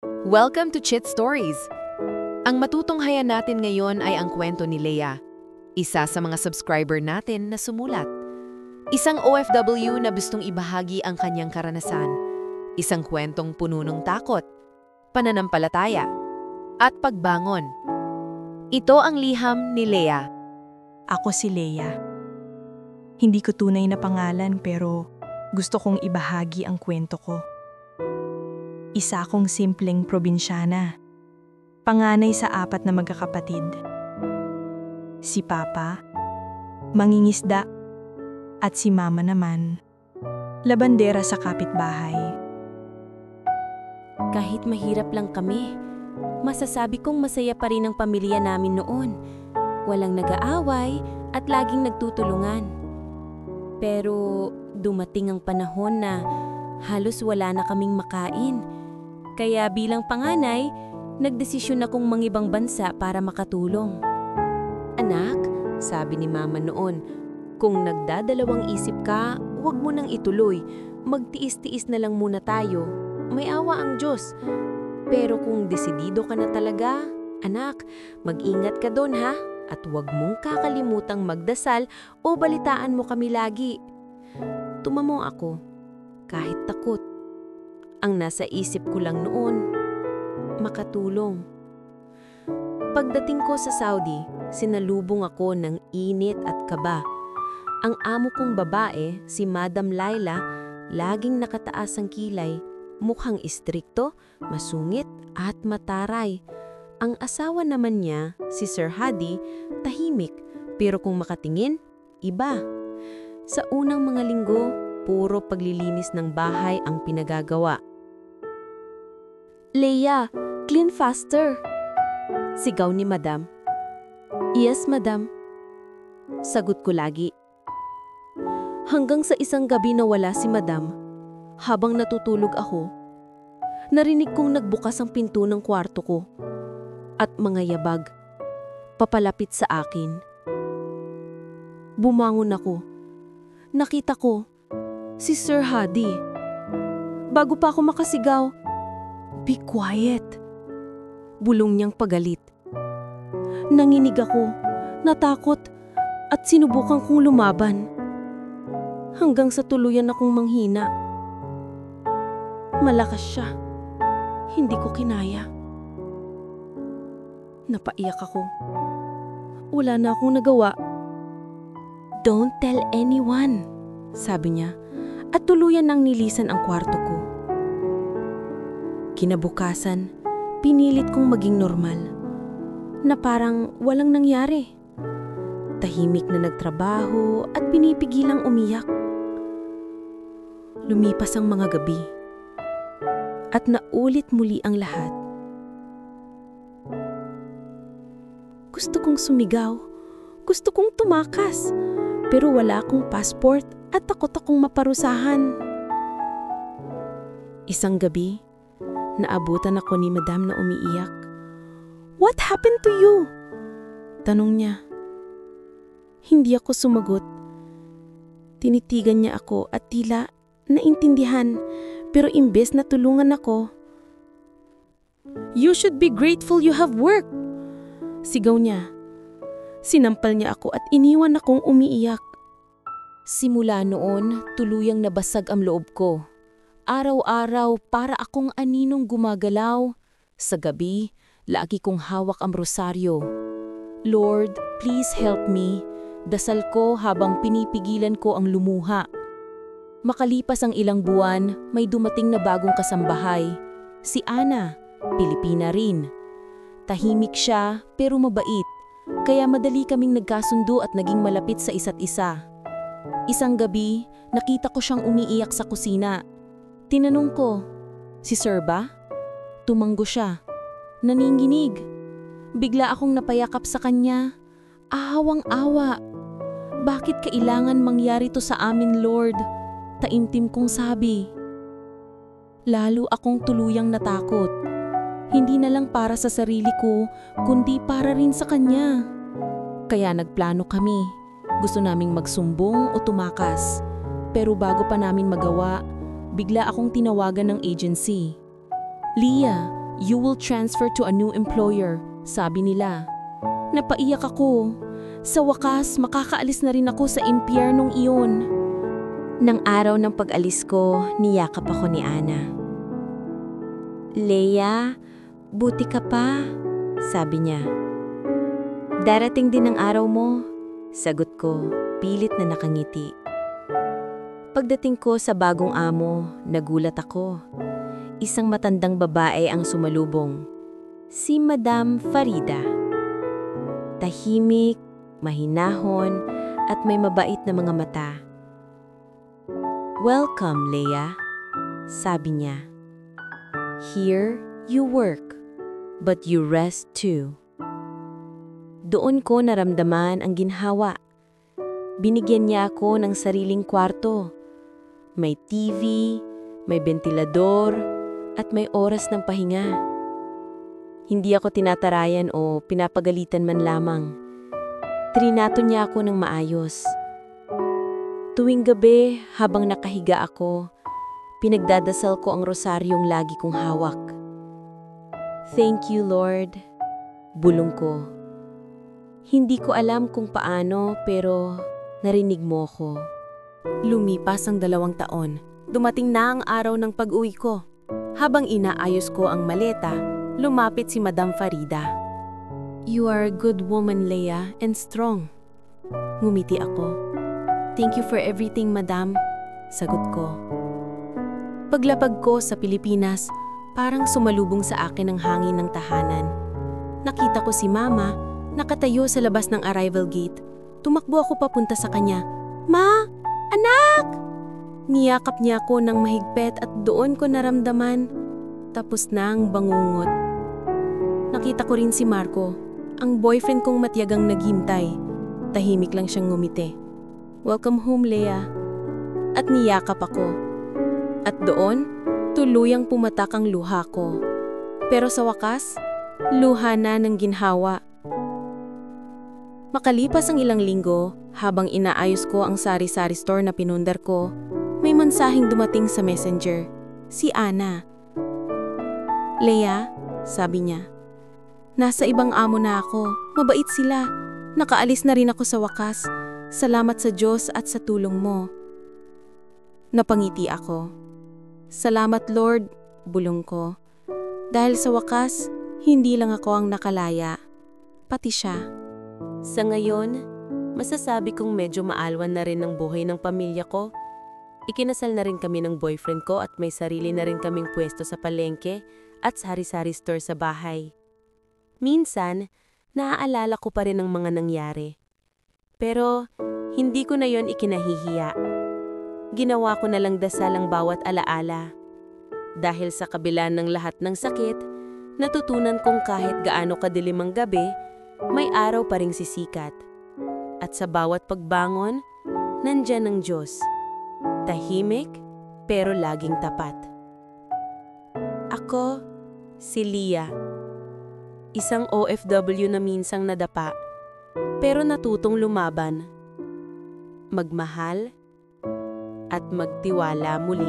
Welcome to Chit Stories! Ang matutunghayan natin ngayon ay ang kwento ni Leia, isa sa mga subscriber natin na sumulat. Isang OFW na gustong ibahagi ang kanyang karanasan, isang kwentong puno ng takot, pananampalataya, at pagbangon. Ito ang liham ni Leia. Ako si Leia. Hindi ko tunay na pangalan pero gusto kong ibahagi ang kwento ko. Isa akong simpleng probinsyana. Panganay sa 4 na magkakapatid. Si Papa, mangingisda, at si Mama naman, labandera sa kapitbahay. Kahit mahirap lang kami, masasabi kong masaya pa rin ang pamilya namin noon. Walang nag-aaway at laging nagtutulungan. Pero dumating ang panahon na halos wala na kaming makain. Kaya bilang panganay, nagdesisyon akong mangibang bansa para makatulong. Anak, sabi ni Mama noon, kung nagdadalawang isip ka, huwag mo nang ituloy. Magtiis-tiis na lang muna tayo. May awa ang Diyos. Pero kung desidido ka na talaga, anak, mag-ingat ka doon ha. At huwag mong kakalimutang magdasal o balitaan mo kami lagi. Tumamo ako, kahit takot. Ang nasa isip ko lang noon, makatulong. Pagdating ko sa Saudi, sinalubong ako ng init at kaba. Ang amo kong babae, si Madam Laila, laging nakataas ang kilay, mukhang istrikto, masungit at mataray. Ang asawa naman niya, si Sir Hadi, tahimik, pero kung makatingin, iba. Sa unang mga linggo, puro paglilinis ng bahay ang pinagagawa. Leia, clean faster! Sigaw ni Madam. Yes, Madam. Sagot ko lagi. Hanggang sa isang gabi na wala si Madam, habang natutulog ako, narinig kong nagbukas ang pinto ng kwarto ko at mga yabag, papalapit sa akin. Bumangon ako. Nakita ko, si Sir Hadi. Bago pa ako makasigaw, "Be quiet!" Bulong niyang pagalit. Nanginig ako, natakot, at sinubukan kong lumaban. Hanggang sa tuluyan akong manghina. Malakas siya. Hindi ko kinaya. Napaiyak ako. Wala na akong nagawa. "Don't tell anyone," sabi niya, at tuluyan nang nilisan ang kwarto ko. Kinabukasan, pinilit kong maging normal, na parang walang nangyari. Tahimik na nagtrabaho at pinipigilang umiyak. Lumipas ang mga gabi, at naulit muli ang lahat. Gusto kong sumigaw, gusto kong tumakas, pero wala akong passport at takot akong maparusahan. Isang gabi, naabutan ako ni Madam na umiiyak. "What happened to you?" Tanong niya. Hindi ako sumagot. Tinitigan niya ako at tila naintindihan, pero imbes na tulungan ako. "You should be grateful you have work!" Sigaw niya. Sinampal niya ako at iniwan akong umiiyak. Simula noon, tuluyang nabasag ang loob ko. Araw-araw para akong aninong gumagalaw. Sa gabi, lagi kong hawak ang rosaryo. "Lord, please help me." Dasal ko habang pinipigilan ko ang lumuha. Makalipas ang ilang buwan, may dumating na bagong kasambahay. Si Ana, Pilipina rin. Tahimik siya pero mabait, kaya madali kaming nagkasundo at naging malapit sa isa't isa. Isang gabi, nakita ko siyang umiiyak sa kusina. Tinanong ko, "Si Sir ba?" Tumanggo siya. Naninginig. Bigla akong napayakap sa kanya. Ahawang-awa. "Bakit kailangan mangyari to sa amin, Lord?" Taimtim kong sabi. Lalo akong tuluyang natakot. Hindi na lang para sa sarili ko, kundi para rin sa kanya. Kaya nagplano kami. Gusto naming magsumbong o tumakas. Pero bago pa namin magawa, bigla akong tinawagan ng agency. "Leia, You will transfer to a new employer, sabi nila. Napaiyak ako. Sa wakas, makakaalis na rin ako sa impyernong iyon. Nang araw ng pag-alis ko, niyakap ako ni Ana. Leia, buti ka pa, sabi niya. Darating din ang araw mo, sagot ko, pilit na nakangiti. Pagdating ko sa bagong amo, nagulat ako. Isang matandang babae ang sumalubong. Si Madam Farida. Tahimik, mahinahon, at may mabait na mga mata. Welcome, Leia, sabi niya. Here you work, but you rest too. Doon ko naramdaman ang ginhawa. Binigyan niya ako ng sariling kwarto. May TV, may ventilador, at may oras ng pahinga. Hindi ako tinatarayan o pinapagalitan man lamang. Trinato niya ako ng maayos. Tuwing gabi, habang nakahiga ako, pinagdadasal ko ang rosaryong lagi kong hawak. Thank you, Lord. Bulong ko. Hindi ko alam kung paano, pero narinig mo ko. Lumipas ang 2 taon. Dumating na ang araw ng pag-uwi ko. Habang inaayos ko ang maleta, lumapit si Madam Farida. You are a good woman, Leia, and strong. Ngumiti ako. Thank you for everything, Madam. Sagot ko. Paglapag ko sa Pilipinas, parang sumalubong sa akin ang hangin ng tahanan. Nakita ko si Mama, nakatayo sa labas ng arrival gate. Tumakbo ako papunta sa kanya. Ma! Anak! Niyakap niya ako ng mahigpit at doon ko naramdaman. Tapos na ang bangungot. Nakita ko rin si Marco, ang boyfriend kong matyagang naghintay. Tahimik lang siyang ngumiti. Welcome home, Leia. At niyakap ako. At doon, tuluyang pumatak ang luha ko. Pero sa wakas, luha na ng ginhawa. Makalipas ang ilang linggo, habang inaayos ko ang sari-sari store na pinundar ko, may mensaheng dumating sa messenger. Si Ana. Leia, sabi niya. Nasa ibang amo na ako. Mabait sila. Nakaalis na rin ako sa wakas. Salamat sa Diyos at sa tulong mo. Napangiti ako. Salamat, Lord, bulong ko. Dahil sa wakas, hindi lang ako ang nakalaya. Pati siya. Sa ngayon, masasabi kong medyo maalwan na rin ang buhay ng pamilya ko. Ikinasal na rin kami ng boyfriend ko at may sarili na rin kaming pwesto sa palengke at sari-sari store sa bahay. Minsan, naaalala ko pa rin ang mga nangyari. Pero, hindi ko na yon ikinahihiya. Ginawa ko na lang dasal ang bawat alaala. Dahil sa kabila ng lahat ng sakit, natutunan kong kahit gaano kadilim ang gabi, may araw pa ring sisikat. At sa bawat pagbangon, nandyan ang Diyos. Tahimik, pero laging tapat. Ako, si Leia. Isang OFW na minsang nadapa, pero natutong lumaban, magmahal, at magtiwala muli.